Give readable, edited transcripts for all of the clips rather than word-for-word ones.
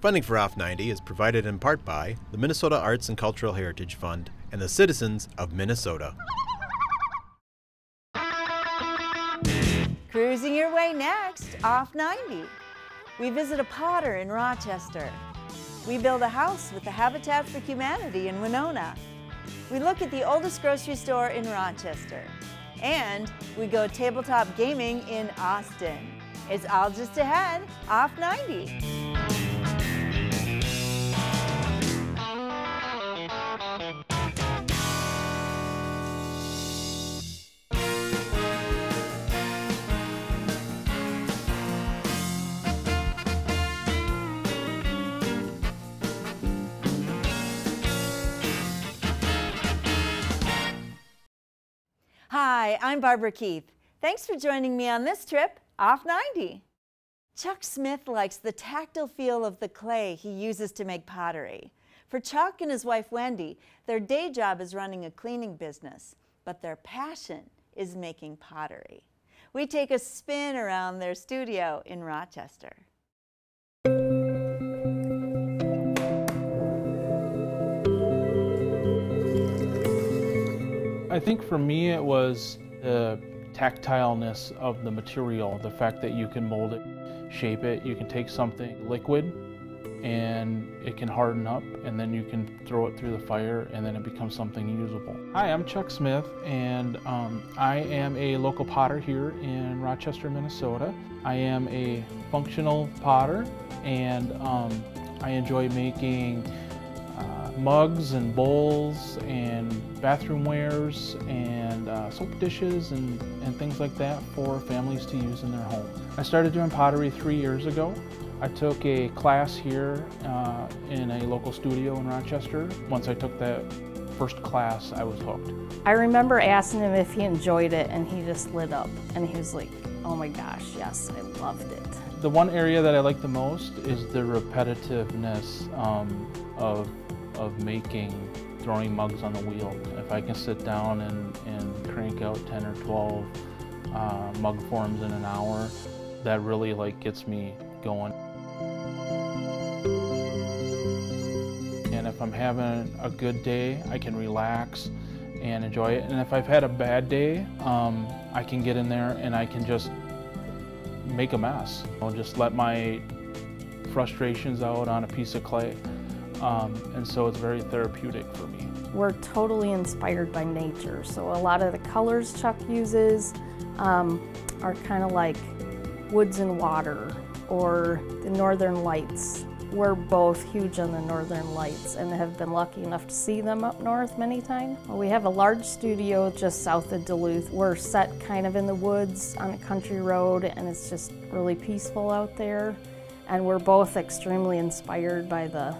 Funding for Off-90 is provided in part by the Minnesota Arts and Cultural Heritage Fund and the citizens of Minnesota. Cruising your way next, Off-90. We visit a potter in Rochester. We build a house with the Habitat for Humanity in Winona. We look at the oldest grocery store in Rochester. And we go tabletop gaming in Austin. It's all just ahead, Off-90. Hi, I'm Barbara Keith. Thanks for joining me on this trip, Off-90. Chuck Smith likes the tactile feel of the clay he uses to make pottery. For Chuck and his wife Wendy, their day job is running a cleaning business, but their passion is making pottery. We take a spin around their studio in Rochester. I think for me it was the tactileness of the material, the fact that you can mold it, shape it. You can take something liquid and it can harden up, and then you can throw it through the fire and then it becomes something usable. Hi, I'm Chuck Smith, and I am a local potter here in Rochester, Minnesota. I am a functional potter, and I enjoy making mugs and bowls and bathroom wares and soap dishes and things like that for families to use in their home. I started doing pottery 3 years ago. I took a class here in a local studio in Rochester. Once I took that first class, I was hooked. I remember asking him if he enjoyed it, and he just lit up and he was like, oh my gosh, yes, I loved it. The one area that I like the most is the repetitiveness of making, throwing mugs on the wheel. If I can sit down and crank out 10 or 12 mug forms in an hour, that really gets me going. And if I'm having a good day, I can relax and enjoy it. And if I've had a bad day, I can get in there and I can just make a mess. I'll just let my frustrations out on a piece of clay. And so it's very therapeutic for me. We're totally inspired by nature, so a lot of the colors Chuck uses are kind of like woods and water or the northern lights. We're both huge on the northern lights and have been lucky enough to see them up north many times. Well, we have a large studio just south of Duluth. We're set kind of in the woods on a country road, and it's just really peaceful out there. And we're both extremely inspired by the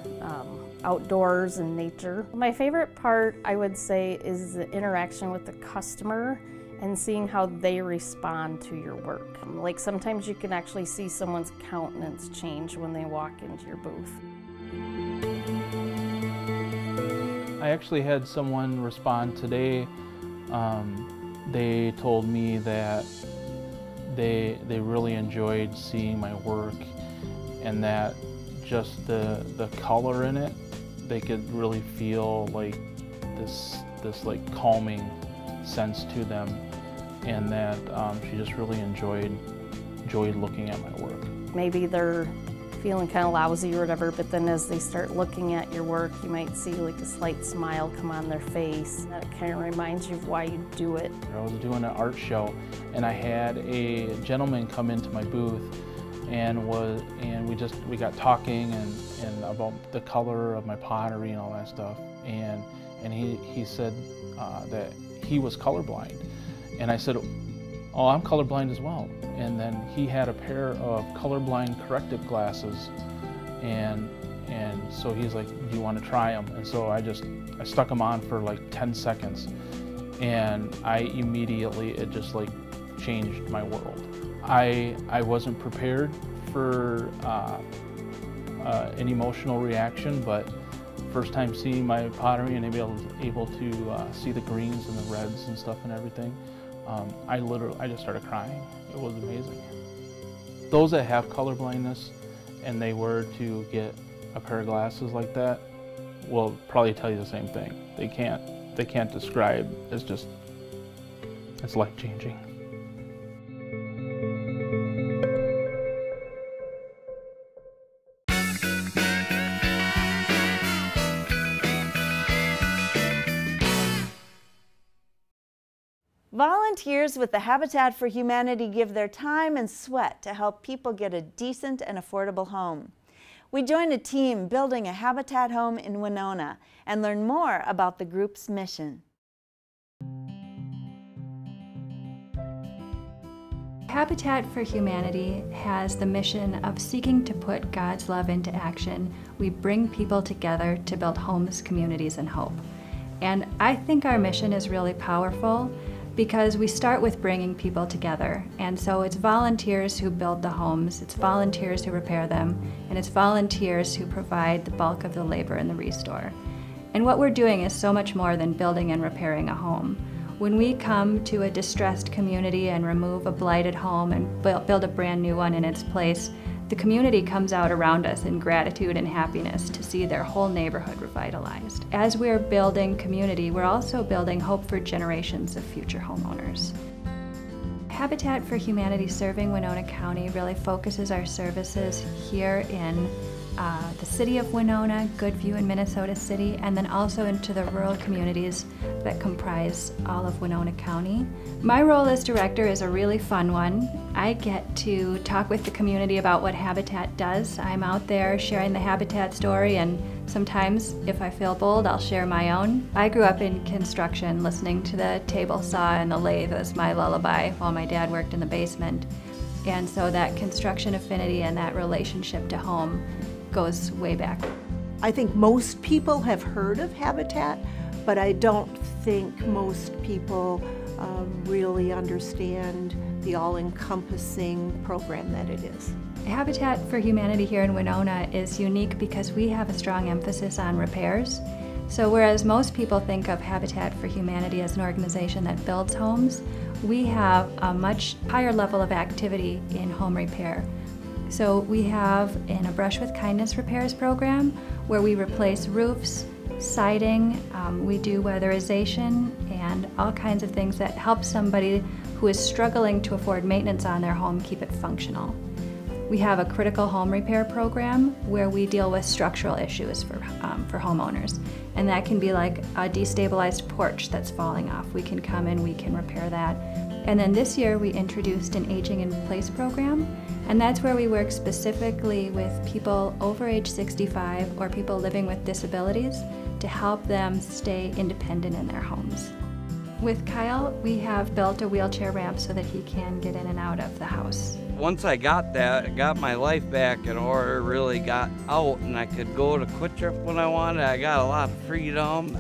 outdoors and nature. My favorite part, I would say, is the interaction with the customer and seeing how they respond to your work. Like sometimes you can actually see someone's countenance change when they walk into your booth. I actually had someone respond today. They told me that they really enjoyed seeing my work, and that just the color in it, they could really feel like this calming sense to them, and that she just really enjoyed looking at my work. Maybe they're feeling kind of lousy or whatever, but then as they start looking at your work, you might see like a slight smile come on their face. That kind of reminds you of why you do it. I was doing an art show, and I had a gentleman come into my booth, and we got talking and about the color of my pottery and all that stuff, and he said that he was colorblind, and I said, oh, I'm colorblind as well. And then he had a pair of colorblind corrective glasses, and so he's like, do you want to try them? And so I stuck them on for like 10 seconds, and it just like changed my world. I wasn't prepared for an emotional reaction, but first time seeing my pottery and able to see the greens and the reds and stuff and everything, I just started crying. It was amazing. Those that have color blindness and they were to get a pair of glasses like that will probably tell you the same thing. They can't describe. It's life-changing. Volunteers with the Habitat for Humanity give their time and sweat to help people get a decent and affordable home. We join a team building a Habitat home in Winona and learn more about the group's mission. Habitat for Humanity has the mission of seeking to put God's love into action. We bring people together to build homes, communities, and hope. And I think our mission is really powerful because we start with bringing people together. And so it's volunteers who build the homes, it's volunteers who repair them, and it's volunteers who provide the bulk of the labor in the restore. And what we're doing is so much more than building and repairing a home. When we come to a distressed community and remove a blighted home and build a brand new one in its place, the community comes out around us in gratitude and happiness to see their whole neighborhood revitalized. As we're building community, we're also building hope for generations of future homeowners. Habitat for Humanity serving Winona County really focuses our services here in the city of Winona, Goodview in Minnesota City, and then also into the rural communities that comprise all of Winona County. My role as director is a really fun one. I get to talk with the community about what Habitat does. I'm out there sharing the Habitat story, and sometimes, if I feel bold, I'll share my own. I grew up in construction, listening to the table saw and the lathe as my lullaby while my dad worked in the basement. And so that construction affinity and that relationship to home goes way back. I think most people have heard of Habitat, but I don't think most people really understand the all-encompassing program that it is. Habitat for Humanity here in Winona is unique because we have a strong emphasis on repairs. So whereas most people think of Habitat for Humanity as an organization that builds homes, we have a much higher level of activity in home repair. So we have a Brush with Kindness repairs program where we replace roofs, siding, we do weatherization, and all kinds of things that help somebody who is struggling to afford maintenance on their home keep it functional. We have a critical home repair program where we deal with structural issues for homeowners. And that can be like a destabilized porch that's falling off. We can come in, we can repair that. And then this year we introduced an Aging in Place program, and that's where we work specifically with people over age 65 or people living with disabilities to help them stay independent in their homes. With Kyle, we have built a wheelchair ramp so that he can get in and out of the house. Once I got that, I got my life back in order, really got out, and I could go to Quick Trip when I wanted. I got a lot of freedom,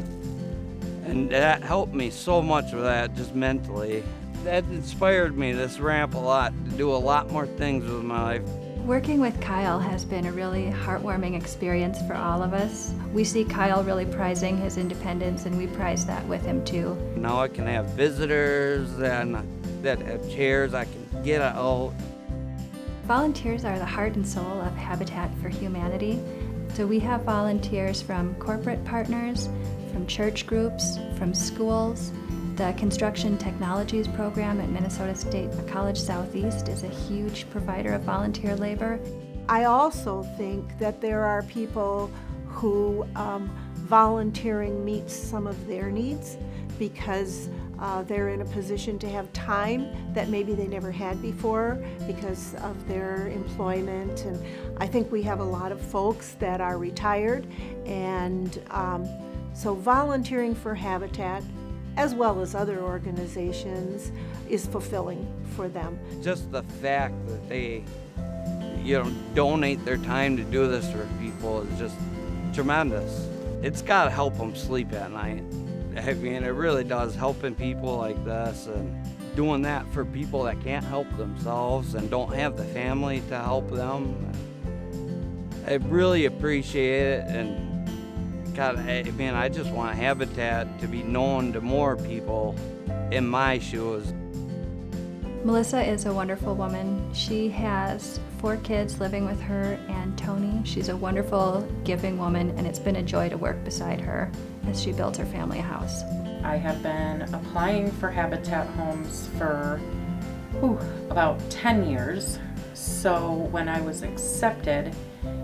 and that helped me so much with that, just mentally. That inspired me, this ramp, a lot, to do a lot more things with my life. Working with Kyle has been a really heartwarming experience for all of us. We see Kyle really prizing his independence, and we prize that with him too. Now I can have visitors and that have chairs, I can get out. Volunteers are the heart and soul of Habitat for Humanity. So we have volunteers from corporate partners, from church groups, from schools. The Construction Technologies program at Minnesota State College Southeast is a huge provider of volunteer labor. I also think that there are people who volunteering meets some of their needs because they're in a position to have time that maybe they never had before because of their employment. And I think we have a lot of folks that are retired, and so volunteering for Habitat as well as other organizations is fulfilling for them. Just the fact that they donate their time to do this for people is just tremendous. It's got to help them sleep at night. I mean, it really does, helping people like this and doing that for people that can't help themselves and don't have the family to help them. I really appreciate it, and God, I just want Habitat to be known to more people in my shoes. Melissa is a wonderful woman. She has 4 kids living with her and Tony. She's a wonderful, giving woman, and it's been a joy to work beside her as she builds her family a house. I have been applying for Habitat homes for about 10 years. So when I was accepted,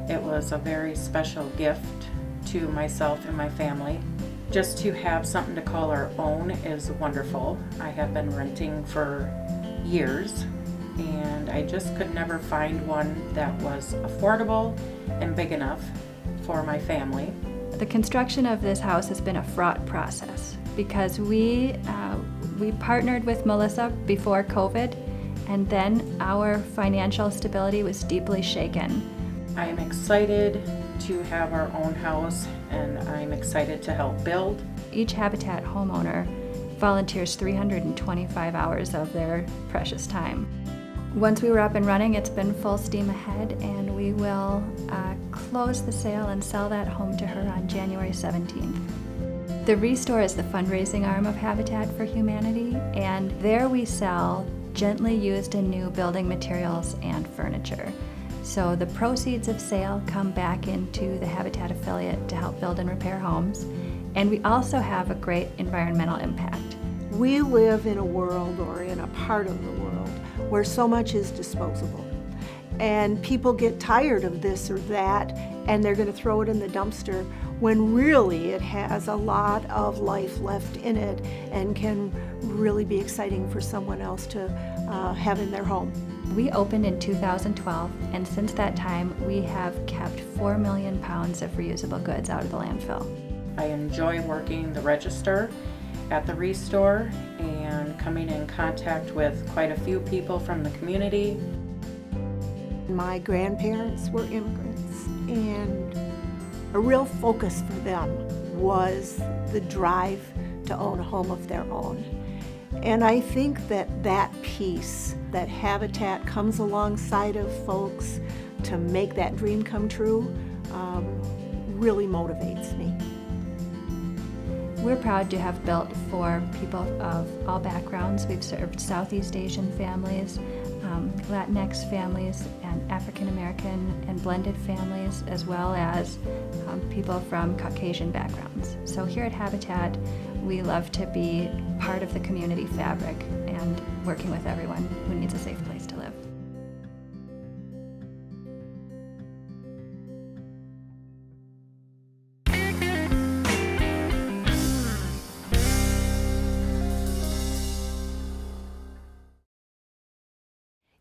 it was a very special gift to myself and my family. Just to have something to call our own is wonderful. I have been renting for years, and I just could never find one that was affordable and big enough for my family. The construction of this house has been a fraught process because we partnered with Melissa before COVID, and then our financial stability was deeply shaken. I am excited to have our own house, and I'm excited to help build. Each Habitat homeowner volunteers 325 hours of their precious time. Once we were up and running, it's been full steam ahead, and we will close the sale and sell that home to her on January 17th. The Restore is the fundraising arm of Habitat for Humanity, and there we sell gently used and new building materials and furniture. So the proceeds of sale come back into the Habitat affiliate to help build and repair homes. And we also have a great environmental impact. We live in a world, or in a part of the world, where so much is disposable. And people get tired of this or that, and they're going to throw it in the dumpster, when really it has a lot of life left in it and can really be exciting for someone else to have in their home. We opened in 2012, and since that time we have kept 4 million pounds of reusable goods out of the landfill. I enjoy working the register at the Restore and coming in contact with quite a few people from the community. My grandparents were immigrants, and a real focus for them was the drive to own a home of their own. And I think that that piece, that Habitat comes alongside of folks to make that dream come true, really motivates me. We're proud to have built for people of all backgrounds. We've served Southeast Asian families, Latinx families, and African American and blended families, as well as people from Caucasian backgrounds. So here at Habitat, we love to be part of the community fabric and working with everyone who needs a safe place to live.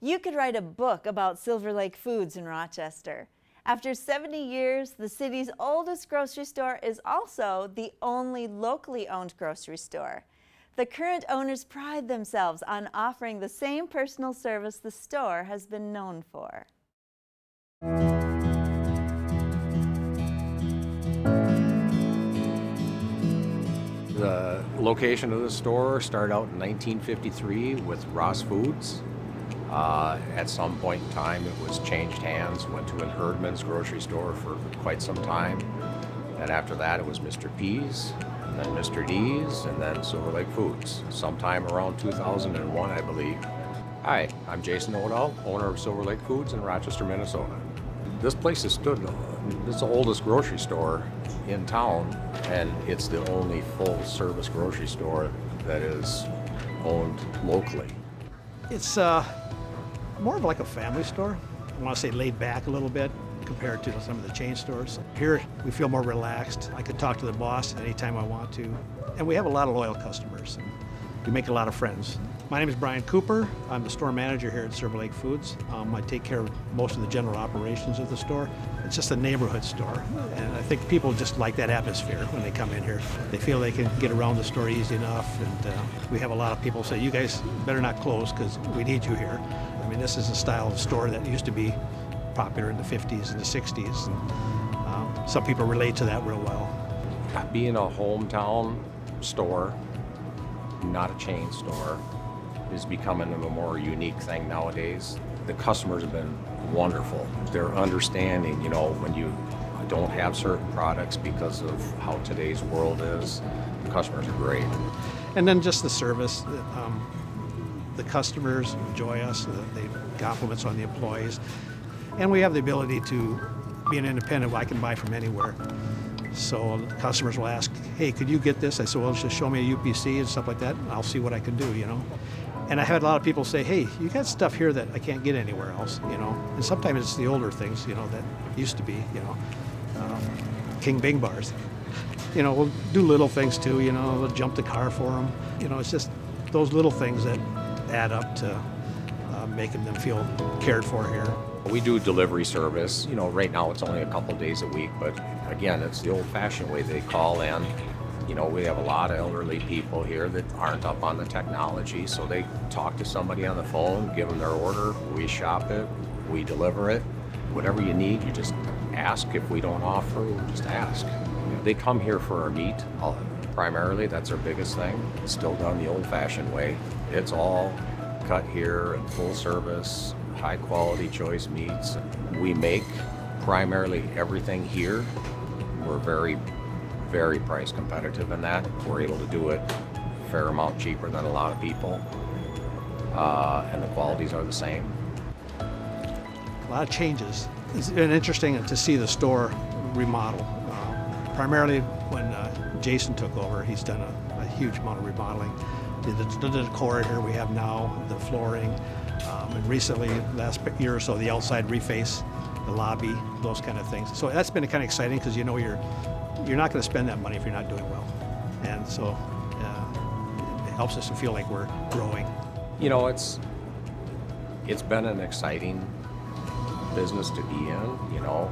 You could write a book about Silver Lake Foods in Rochester. After 70 years, the city's oldest grocery store is also the only locally owned grocery store. The current owners pride themselves on offering the same personal service the store has been known for. The location of the store started out in 1953 with Ross Foods. At some point in time, it was changed hands, went to an Erdman's grocery store for quite some time. And after that, it was Mr. P's, and then Mr. D's, and then Silver Lake Foods, sometime around 2001, I believe. Hi, I'm Jason Odell, owner of Silver Lake Foods in Rochester, Minnesota. This place has stood, it's the oldest grocery store in town, and it's the only full-service grocery store that is owned locally. It's more of like a family store. I want to say laid back a little bit compared to some of the chain stores. Here we feel more relaxed. I can talk to the boss anytime I want to. And we have a lot of loyal customers, and we make a lot of friends. My name is Brian Cooper. I'm the store manager here at Silver Lake Foods. I take care of most of the general operations of the store. It's just a neighborhood store, and I think people just like that atmosphere when they come in here. They feel they can get around the store easy enough, and we have a lot of people say, you guys better not close because we need you here. I mean, this is a style of store that used to be popular in the 50s and the 60s, and some people relate to that real well. Being a hometown store, not a chain store, is becoming a more unique thing nowadays. The customers have been wonderful. They're understanding, you know, when you don't have certain products because of how today's world is, the customers are great. And then just the service. the customers enjoy us, they compliments on the employees, and we have the ability to be an independent. I can buy from anywhere. So customers will ask, hey, could you get this? I said, well, just show me a UPC and stuff like that, and I'll see what I can do, you know. And I had a lot of people say, hey, you got stuff here that I can't get anywhere else, you know. And sometimes it's the older things, you know, that used to be, you know, King Bing bars. You know, we'll do little things too, you know, we'll jump the car for them. You know, it's just those little things that add up to making them feel cared for here. We do delivery service. You know, right now it's only a couple days a week, but again, it's the old-fashioned way. They call in. You know, we have a lot of elderly people here that aren't up on the technology, so they talk to somebody on the phone, give them their order, we shop it, we deliver it. Whatever you need, you just ask. If we don't offer, just ask. They come here for our meat, primarily. That's our biggest thing. It's still done the old-fashioned way. It's all cut here and full service, high-quality choice meats. We make primarily everything here. We're very, very price competitive in that. We're able to do it a fair amount cheaper than a lot of people, and the qualities are the same. A lot of changes. It's been interesting to see the store remodel. Primarily when Jason took over, he's done a huge amount of remodeling. The decor here we have now, the flooring, and recently, last year or so, the outside reface, the lobby, those kind of things. So that's been kind of exciting because you know you're not going to spend that money if you're not doing well, and so it helps us to feel like we're growing. You know, it's been an exciting business to be in, you know,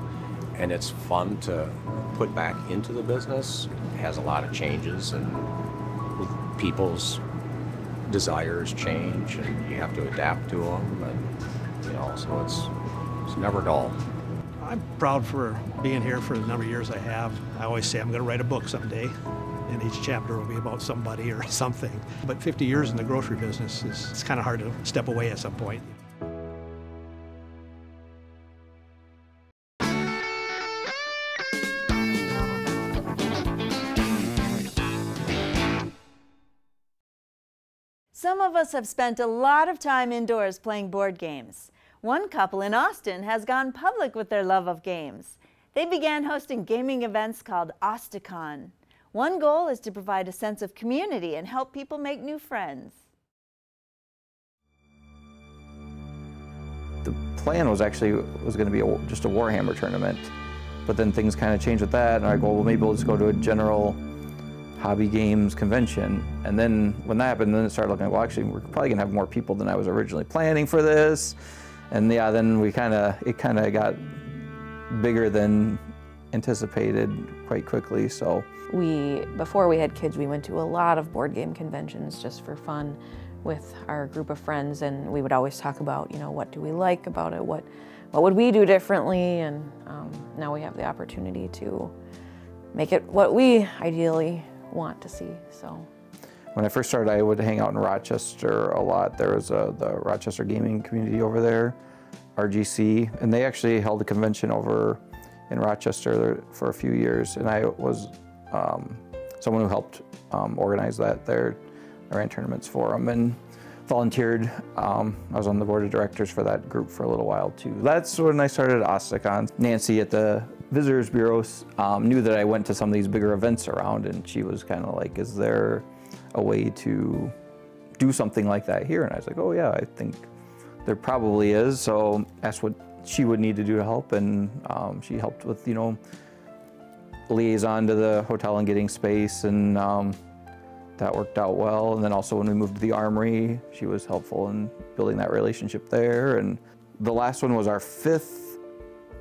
and it's fun to put back into the business. It has a lot of changes, and with people's desires change, and you have to adapt to them, and you know, so it's never dull. I'm proud for being here for the number of years I have. I always say I'm going to write a book someday, and each chapter will be about somebody or something. But 50 years in the grocery business it's kind of hard to step away at some point. Some of us have spent a lot of time indoors playing board games. One couple in Austin has gone public with their love of games. They began hosting gaming events called Austi-Con. One goal is to provide a sense of community and help people make new friends. The plan was going to be just a Warhammer tournament, but then things kind of changed with that, and I go, well, maybe we'll just go to a general hobby games convention. And then when that happened, then it started looking, well, actually, we're probably gonna have more people than I was originally planning for this. And yeah, then it kind of got bigger than anticipated quite quickly. So before we had kids, we went to a lot of board game conventions just for fun with our group of friends, and we would always talk about, you know, what do we like about it, what would we do differently, and now we have the opportunity to make it what we ideally want to see. So when I first started, I would hang out in Rochester a lot. There was the Rochester gaming community over there, RGC, and they actually held a convention over in Rochester for a few years, and I was someone who helped organize that there. I ran tournaments for them and volunteered. I was on the board of directors for that group for a little while too. That's when I started Austi-Con. Nancy at the Visitors Bureau knew that I went to some of these bigger events around, and she was kind of like, is there a way to do something like that here? And I was like, oh yeah, I think there probably is. So asked what she would need to do to help, and she helped with, you know, liaison to the hotel and getting space, and that worked out well. And then also when we moved to the Armory, she was helpful in building that relationship there. And the last one was our 5th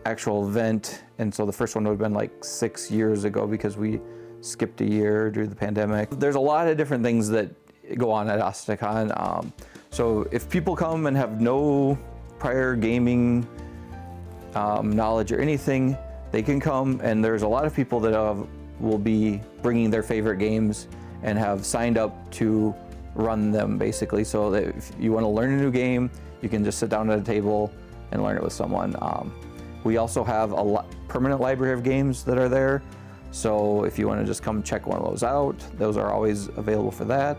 actual event, and so the first one would have been like 6 years ago because we skipped a year due to the pandemic. There's a lot of different things that go on at Austi-Con. So if people come and have no prior gaming knowledge or anything, they can come, and there's a lot of people that will be bringing their favorite games and have signed up to run them, basically. So that if you want to learn a new game, you can just sit down at a table and learn it with someone. We also have a permanent library of games that are there. So if you want to just come check one of those out, those are always available for that.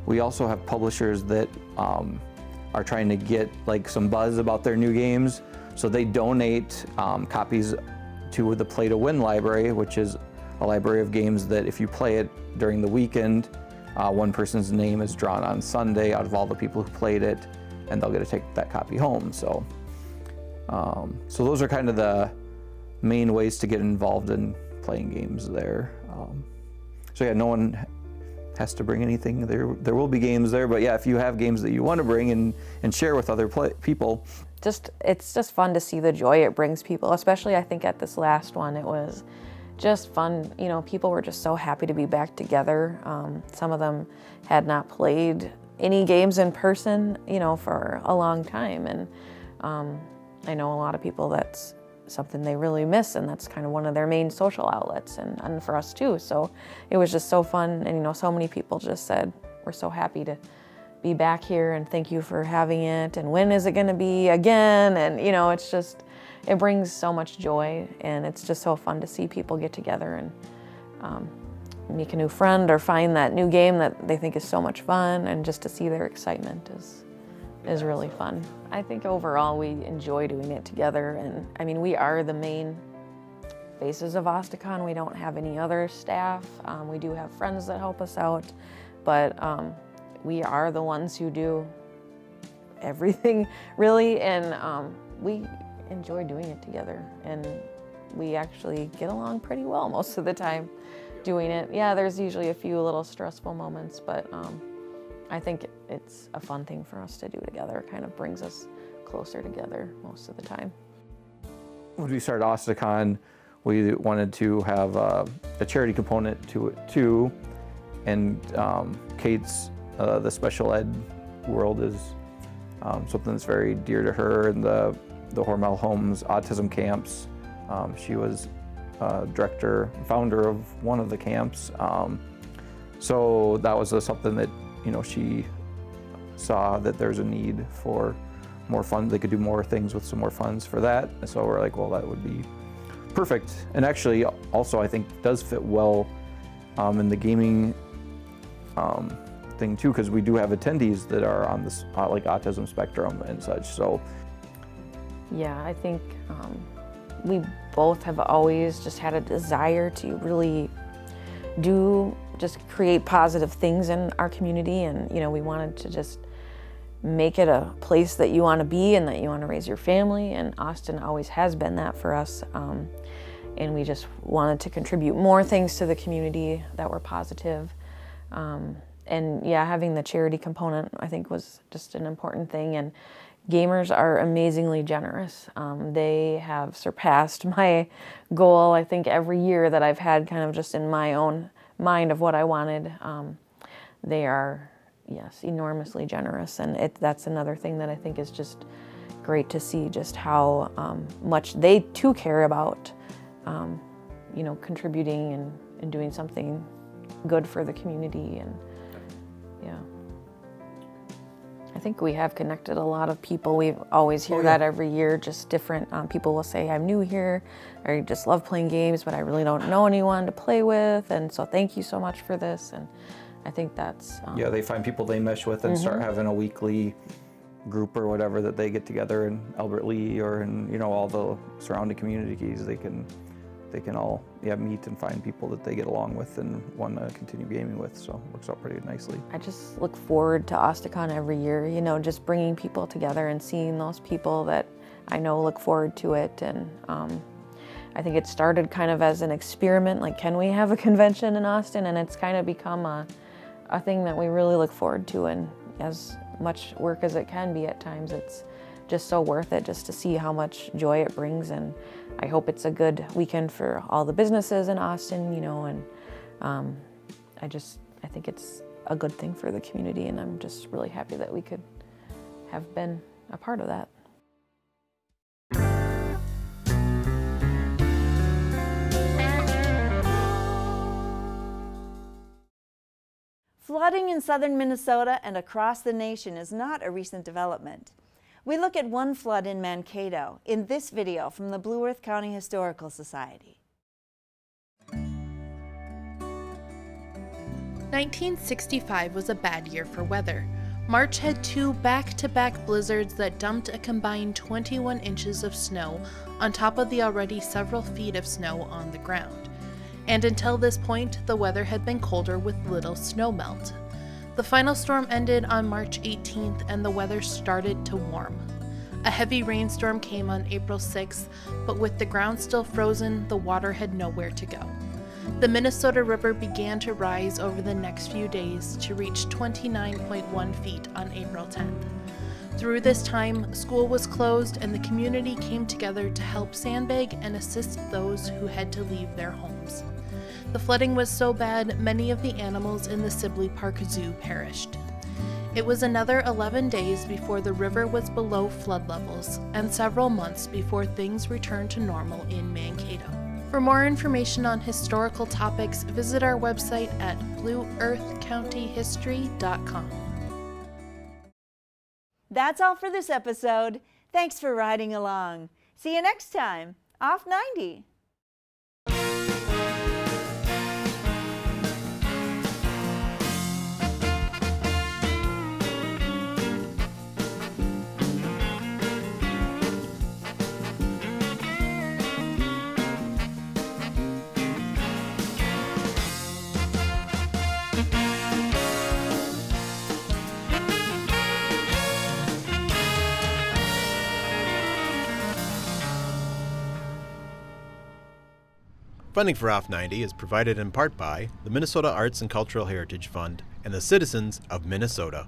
we also have publishers that are trying to get like some buzz about their new games. So they donate copies to the Play to Win library, which is a library of games that if you play it during the weekend, one person's name is drawn on Sunday out of all the people who played it, and they'll get to take that copy home. So, so those are kind of the main ways to get involved in playing games there. So yeah, no one has to bring anything. There will be games there, but yeah, if you have games that you want to bring and share with other people. It's just fun to see the joy it brings people, especially I think at this last one, it was just fun. You know, people were just so happy to be back together. Some of them had not played any games in person, you know, for a long time. And I know a lot of people that's something they really miss, and that's kind of one of their main social outlets, and for us too. So it was just so fun, and you know, so many people just said, we're so happy to be back here, and thank you for having it, and when is it going to be again? And you know, it's just, it brings so much joy, and it's just so fun to see people get together and make a new friend or find that new game that they think is so much fun, and just to see their excitement is really fun. I think overall we enjoy doing it together, and I mean, we are the main faces of Austi-Con. We don't have any other staff. We do have friends that help us out, but we are the ones who do everything really, and we enjoy doing it together, and we actually get along pretty well most of the time doing it. Yeah, there's usually a few little stressful moments, but I think it's a fun thing for us to do together. It kind of brings us closer together most of the time. When we started Austi-Con, we wanted to have a charity component to it too, and Kate's the special ed world is something that's very dear to her, and the Hormel Homes autism camps. She was director, founder of one of the camps. So that was something that, you know, she saw that there's a need for more funds. They could do more things with some more funds for that. So we're like, well, that would be perfect. And actually, also, I think does fit well in the gaming thing too, because we do have attendees that are on this like autism spectrum and such. So yeah, I think we both have always just had a desire to really just create positive things in our community, and you know, we wanted to just make it a place that you want to be and that you want to raise your family, and Austin always has been that for us, and we just wanted to contribute more things to the community that were positive. And yeah, having the charity component I think was just an important thing, and gamers are amazingly generous. They have surpassed my goal, I think, every year that I've had kind of just in my own mind of what I wanted. They are, yes, enormously generous, and that's another thing that I think is just great to see, just how much they too care about, you know, contributing and doing something good for the community. And yeah, I think we have connected a lot of people. We always hear that every year, just different people will say, I'm new here, or I just love playing games, but I really don't know anyone to play with, and so thank you so much for this. And I think that's... yeah, they find people they mesh with and start having a weekly group or whatever that they get together in Albert Lee or in, you know, all the surrounding communities. They can all meet and find people that they get along with and want to continue gaming with, so it works out pretty nicely. I just look forward to Austi-Con every year, you know, just bringing people together and seeing those people that I know look forward to it. And I think it started kind of as an experiment, like, can we have a convention in Austin? And it's kind of become a thing that we really look forward to, and as much work as it can be at times, it's just so worth it just to see how much joy it brings. And I hope it's a good weekend for all the businesses in Austin, you know, and I think it's a good thing for the community, and I'm just really happy that we could have been a part of that. Flooding in southern Minnesota and across the nation is not a recent development. We look at one flood in Mankato in this video from the Blue Earth County Historical Society. 1965 was a bad year for weather. March had 2 back-to-back blizzards that dumped a combined 21 inches of snow on top of the already several feet of snow on the ground. And until this point, the weather had been colder with little snow melt. The final storm ended on March 18th and the weather started to warm. A heavy rainstorm came on April 6th, but with the ground still frozen, the water had nowhere to go. The Minnesota River began to rise over the next few days to reach 29.1 feet on April 10th. Through this time, school was closed and the community came together to help sandbag and assist those who had to leave their homes. The flooding was so bad, many of the animals in the Sibley Park Zoo perished. It was another 11 days before the river was below flood levels, and several months before things returned to normal in Mankato. For more information on historical topics, visit our website at blueearthcountyhistory.com. That's all for this episode. Thanks for riding along. See you next time. Off 90. Funding for Off 90 is provided in part by the Minnesota Arts and Cultural Heritage Fund and the citizens of Minnesota.